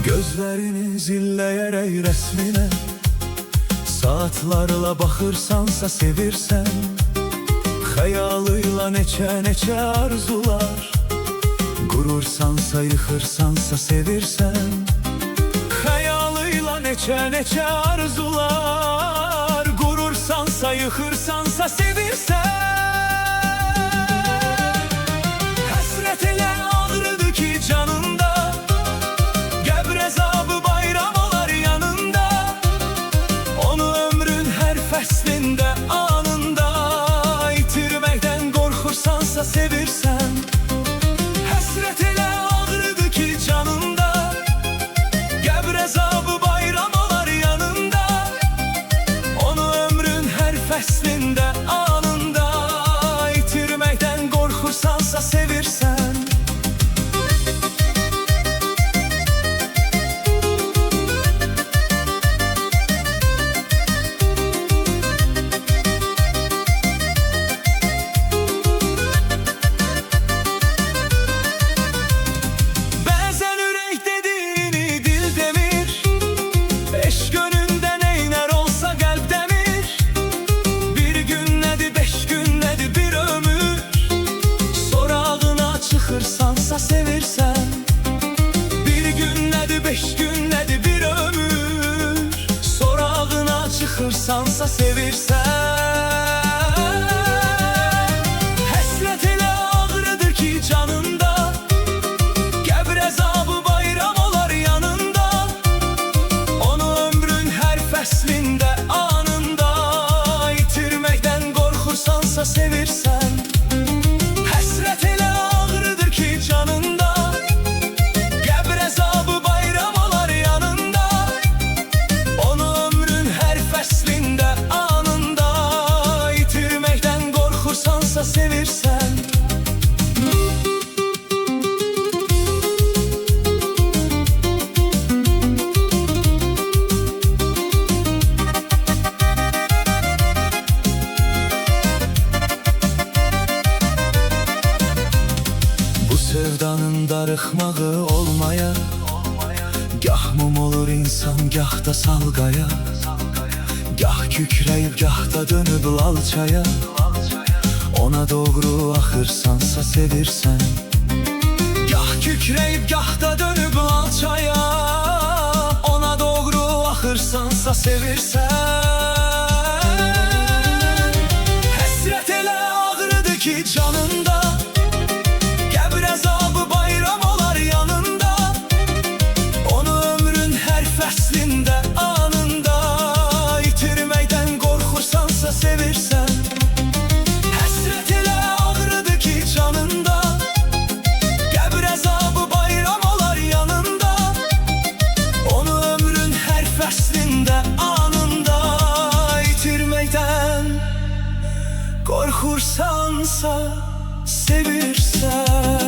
Gözlerini zilləyərək resmine, saatlarla baxırsansa sevirsən, xəyalıyla neçə arzular, qurursansa yıxırsansa sevirsən, xəyalıyla neçə arzular, qurursansa yıxırsansa sevirsən. Həsrət elə ağrıdır ki canında, qəbr əzabı bayram olar yanında, onu ömrün hər fəslində, anında itirməkdən qorxursansa sevirsən. Həsrət elə ağrıdır ki canında, qəbr əzabı bayram olar yanında, onu ömrün hər fəslində, anında itirməkdən qorxursansa sevirsən. Çıxırsansa sevirsən, bir gün nədir, 5 gün nədir, bir ömür, sorağına çıxırsansa sevirsən. Həsrət elə ağrıdır ki canında, qəbr əzabı bayram olar yanında, onu ömrün hər fəslində, anında itirməkdən qorxursansa sevirsən. Həsrət elə canında, qəbr əzabı bayram olar yanında, onu ömrün hər fəslində, anında itirməkdən qorxursansa sevirsən. Sevdanın darıxmağı olmaya, gah mum olur insan, gah da salqaya, gah kükrəyib, gah da dönüb lalçaya, ona doğru axırsansa sevirsən. Gah kükrəyib, gah da dönüb lalçaya, ona doğru axırsansa sevirsən. Həsrət elə ağrıdır ki canında, anında itirməkdən qorxursansa sevirsən. Həsrət elə ağrıdır ki canında, qəbr əzabı bayram olar yanında, onu ömrün hər fəslində, anında itirməkdən qorxursansa sevirsən.